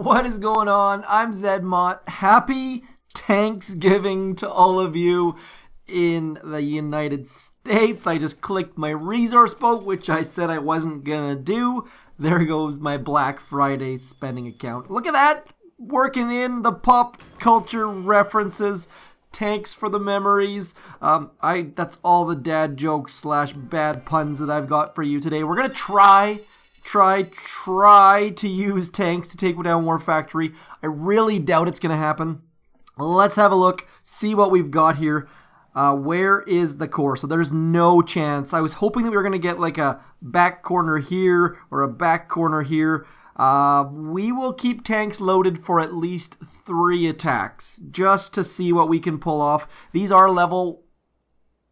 What is going on? I'm zmoT. Happy Tanksgiving to all of you in the United States. I just clicked my resource boat, which I said I wasn't gonna do. There goes my Black Friday spending account. Look at that! Working in the pop culture references. Tanks for the memories. That's all the dad jokes slash bad puns that I've got for you today. We're gonna try to use tanks to take down War Factory. I really doubt it's gonna happen. Let's have a look, see what we've got here. Where is the core? So there's no chance. I was hoping that we were gonna get like a back corner here or a back corner here. We will keep tanks loaded for at least 3 attacks just to see what we can pull off. These are level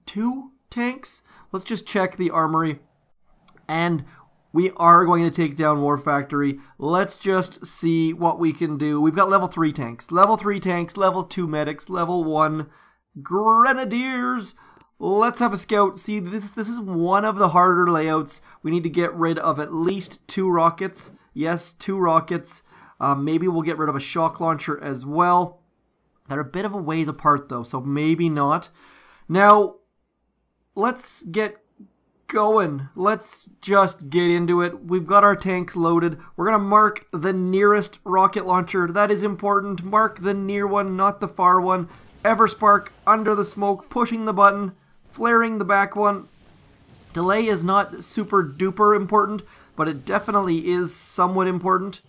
2 tanks. Let's just check the armory. And we are going to take down War Factory. Let's just see what we can do. We've got level 3 tanks, level 2 medics, level 1 grenadiers. Let's have a scout. See, this is one of the harder layouts. We need to get rid of at least 2 rockets. Yes, 2 rockets. Maybe we'll get rid of a shock launcher as well. They're a bit of a ways apart though, so maybe not. Now, let's get going. Let's just get into it. We've got our tanks loaded. We're going to mark the nearest rocket launcher. That is important. Mark the near one, not the far one. Everspark under the smoke, pushing the button, flaring the back one. Delay is not super duper important, but it definitely is somewhat important.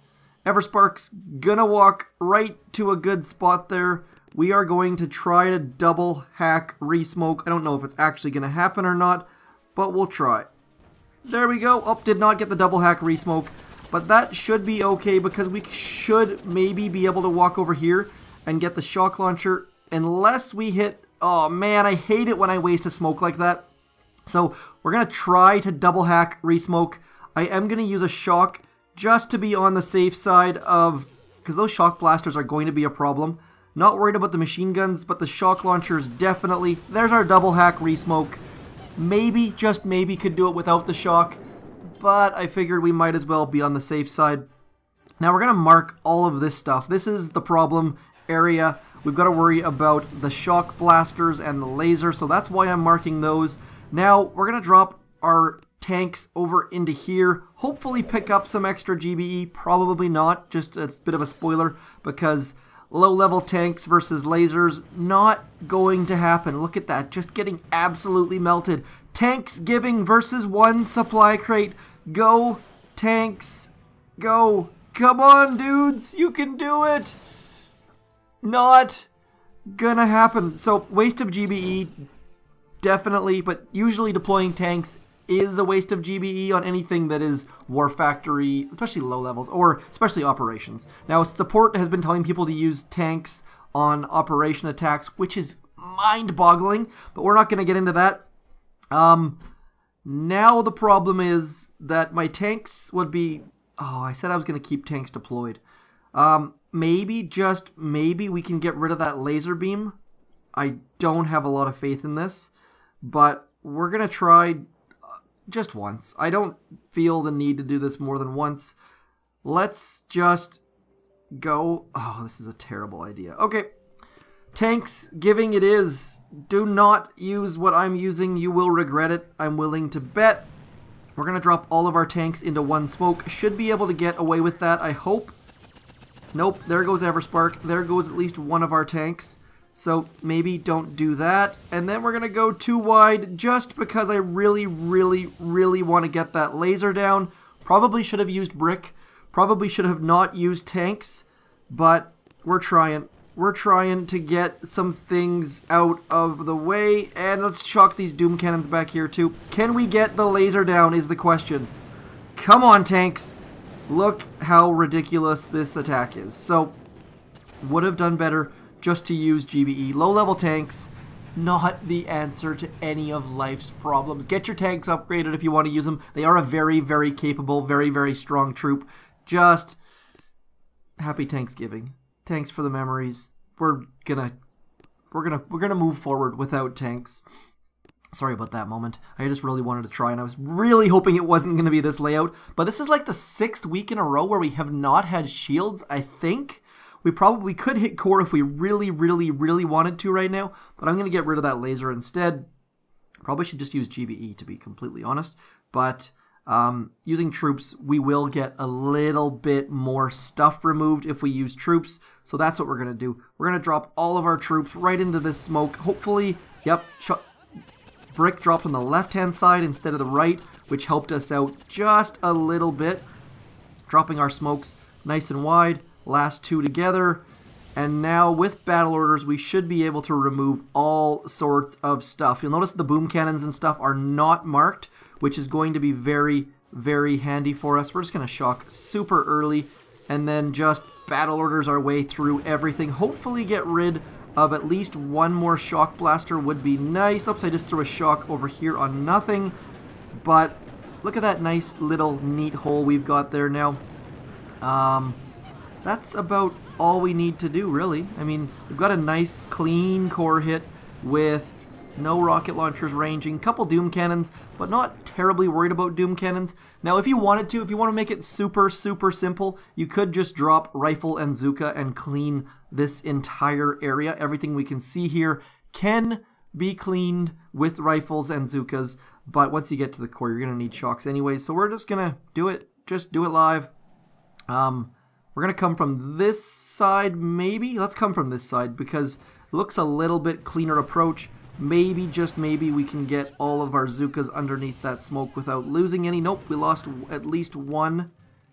Everspark's gonna walk right to a good spot there. We are going to try to double hack resmoke. I don't know if it's actually gonna happen or not, but we'll try. There we go. Oh, did not get the double hack resmoke, but that should be okay because we should maybe be able to walk over here and get the shock launcher unless we hit... Oh man, I hate it when I waste a smoke like that. So we're gonna try to double hack resmoke. I am going to use a shock just to be on the safe side of... because those shock blasters are going to be a problem. Not worried about the machine guns, but the shock launchers definitely. There's our double hack resmoke. Maybe, just maybe, could do it without the shock, but I figured we might as well be on the safe side. Now we're going to mark all of this stuff. This is the problem area. We've got to worry about the shock blasters and the laser, so that's why I'm marking those. Now we're going to drop our tanks over into here, hopefully pick up some extra GBE, probably not, just a bit of a spoiler, because low level tanks versus lasers, not going to happen. Look at that, just getting absolutely melted. Tanksgiving versus 1 supply crate. Go, tanks, go. Come on, dudes, you can do it. Not gonna happen. So, waste of GBE, definitely, but usually deploying tanks is a waste of GBE on anything that is War Factory, especially low levels, or especially operations. Now, support has been telling people to use tanks on operation attacks, which is mind-boggling, but we're not going to get into that. Now the problem is that my tanks would be... Oh, I said I was going to keep tanks deployed. Maybe, just maybe, we can get rid of that laser beam. I don't have a lot of faith in this, but we're going to try... just once. I don't feel the need to do this more than once. Let's just go. Oh, this is a terrible idea. Okay. Tanksgiving it is. Do not use what I'm using. You will regret it. I'm willing to bet. We're going to drop all of our tanks into 1 smoke. Should be able to get away with that, I hope. Nope. There goes Everspark. There goes at least one of our tanks. So maybe don't do that. And then we're going to go 2 wide just because I really want to get that laser down. Probably should have used brick. Probably should have not used tanks. But we're trying. We're trying to get some things out of the way. And let's shock these doom cannons back here too. Can we get the laser down is the question. Come on, tanks. Look how ridiculous this attack is. So, would have done better just to use GBE. Low-level tanks, not the answer to any of life's problems. Get your tanks upgraded if you want to use them. They are a very capable, very strong troop. Just happy Tanksgiving. Thanks for the memories. We're gonna move forward without tanks. Sorry about that moment. I just really wanted to try, and I was really hoping it wasn't going to be this layout. But this is like the 6th week in a row where we have not had shields, I think. We probably could hit core if we really, really, really wanted to right now. But I'm going to get rid of that laser instead. Probably should just use GBE, to be completely honest. But using troops, we will get a little bit more stuff removed if we use troops. So that's what we're going to do. We're going to drop all of our troops right into this smoke. Hopefully, yep, brick dropped on the left-hand side instead of the right, which helped us out just a little bit. Dropping our smokes nice and wide. Last 2 together. And now with battle orders, we should be able to remove all sorts of stuff. You'll notice the boom cannons and stuff are not marked, which is going to be very, very handy for us. We're just going to shock super early and then just battle orders our way through everything. Hopefully get rid of at least one more shock blaster would be nice. Oops, I just threw a shock over here on nothing. But look at that nice little neat hole we've got there now. That's about all we need to do, really. I mean, we've got a nice clean core hit with no rocket launchers ranging, couple doom cannons, but not terribly worried about doom cannons. Now, if you wanted to, if you want to make it super, super simple, you could just drop rifle and Zooka and clean this entire area. Everything we can see here can be cleaned with rifles and Zookas, but once you get to the core, you're going to need shocks anyway, so we're just going to do it. Just do it live. We're going to come from this side, maybe? Let's come from this side, because it looks a little bit cleaner approach. Maybe, just maybe, we can get all of our Zookas underneath that smoke without losing any. Nope, we lost at least one.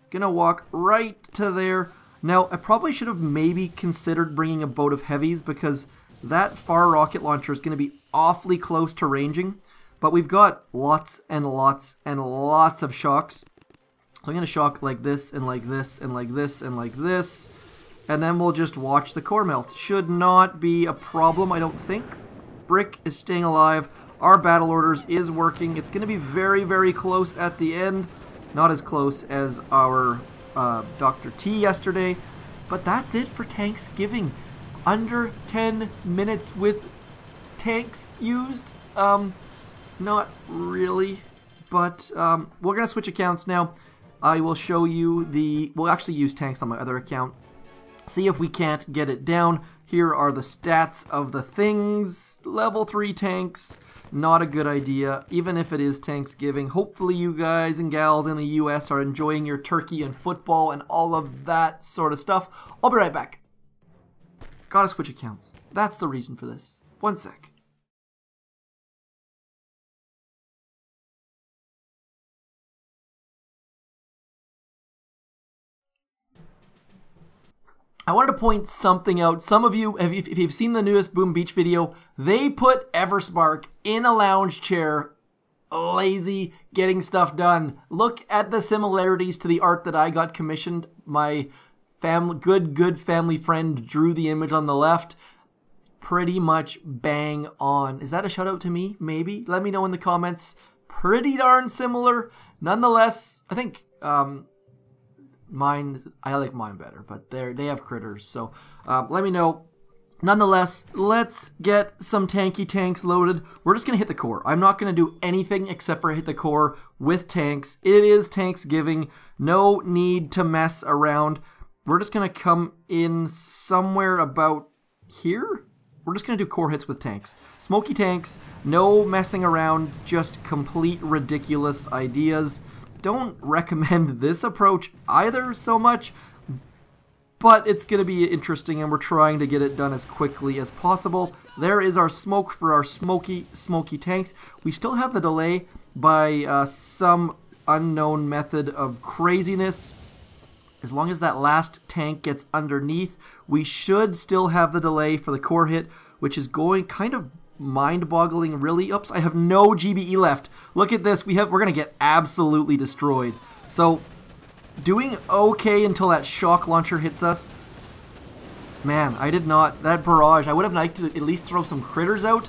Gonna walk right to there. Now, I probably should have maybe considered bringing a boat of heavies, because that far rocket launcher is going to be awfully close to ranging. But we've got lots and lots and lots of shocks. So I'm going to shock like this, and like this, and like this, and like this. And then we'll just watch the core melt. Should not be a problem, I don't think. Brick is staying alive. Our battle orders is working. It's going to be very, very close at the end. Not as close as our Dr. T yesterday. But that's it for Tanksgiving. Under 10 minutes with tanks used. Not really. But we're going to switch accounts now. I will show you we'll actually use tanks on my other account. See if we can't get it down. Here are the stats of the things. Level 3 tanks, not a good idea, even if it is Tanksgiving. Hopefully you guys and gals in the US are enjoying your turkey and football and all of that sort of stuff. I'll be right back. Gotta switch accounts. That's the reason for this. One sec. I wanted to point something out. Some of you, if you've seen the newest Boom Beach video, they put Everspark in a lounge chair, lazy, getting stuff done. Look at the similarities to the art that I got commissioned. My good family friend drew the image on the left. Pretty much bang on. Is that a shout out to me? Maybe? Let me know in the comments. Pretty darn similar. Nonetheless, I think... I like mine better, but they have critters, so let me know. Nonetheless, let's get some tanky tanks loaded. We're just going to hit the core. I'm not going to do anything except for hit the core with tanks. It is Tanksgiving. No need to mess around. We're just going to come in somewhere about here. We're just going to do core hits with tanks. Smokey Tanks, no messing around, just complete ridiculous ideas. Don't recommend this approach either so much, but it's going to be interesting, and we're trying to get it done as quickly as possible. There is our smoke for our Smokey Tanks. We still have the delay by some unknown method of craziness. As long as that last tank gets underneath, we should still have the delay for the core hit, which is going kind of mind-boggling, really. Oops, I have no GBE left. Look at this. We're going to get absolutely destroyed. So, doing okay until that shock launcher hits us. Man, I did not. That barrage, I would have liked to at least throw some critters out,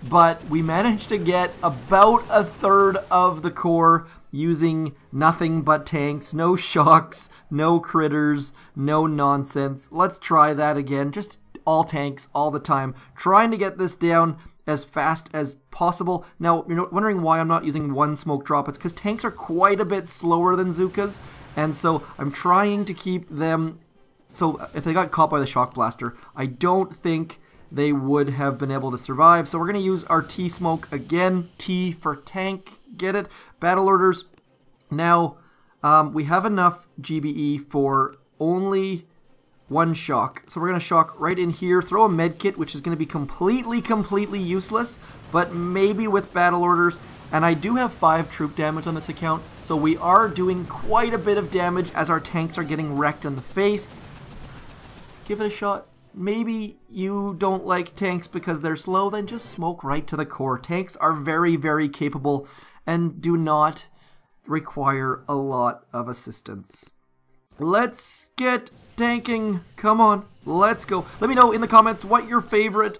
but we managed to get about a third of the core using nothing but tanks. No shocks, no critters, no nonsense. Let's try that again. Just all tanks all the time. Trying to get this down as fast as possible. Now, you're wondering why I'm not using one smoke drop. It's because tanks are quite a bit slower than Zookas, and so I'm trying to keep them... So if they got caught by the shock blaster, I don't think they would have been able to survive. So we're going to use our T smoke again. T for tank. Get it? Battle orders. Now, we have enough GBE for only one shock. So we're going to shock right in here. Throw a med kit, which is going to be completely useless, but maybe with battle orders. And I do have 5 troop damage on this account, so we are doing quite a bit of damage as our tanks are getting wrecked in the face. Give it a shot. Maybe you don't like tanks because they're slow, then just smoke right to the core. Tanks are very capable and do not require a lot of assistance. Let's get tanking. Come on, let's go. Let me know in the comments what your favorite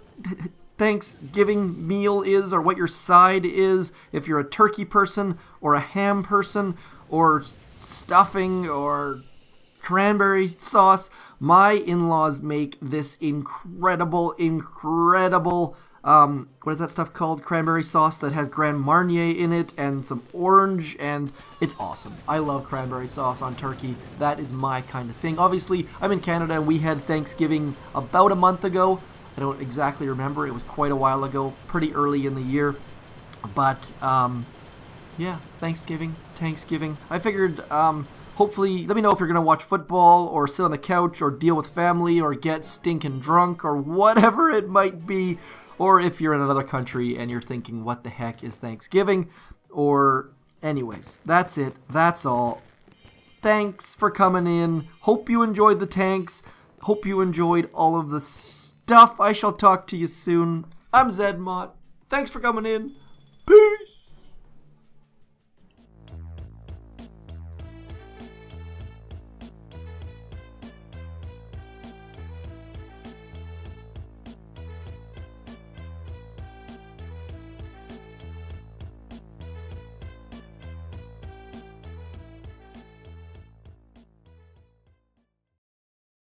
Thanksgiving meal is, or what your side is, if you're a turkey person or a ham person or stuffing or cranberry sauce. My in-laws make this incredible what is that stuff called? Cranberry sauce that has Grand Marnier in it and some orange, and it's awesome. I love cranberry sauce on turkey. That is my kind of thing. Obviously, I'm in Canada and we had Thanksgiving about a month ago. I don't exactly remember. It was quite a while ago, pretty early in the year. But, yeah, Tanksgiving. I figured, hopefully, let me know if you're going to watch football or sit on the couch or deal with family or get stinking drunk or whatever it might be. Or if you're in another country and you're thinking, what the heck is Thanksgiving? Or, anyways, that's it. That's all. Thanks for coming in. Hope you enjoyed the tanks. Hope you enjoyed all of the stuff. I shall talk to you soon. I'm zmoT. Thanks for coming in.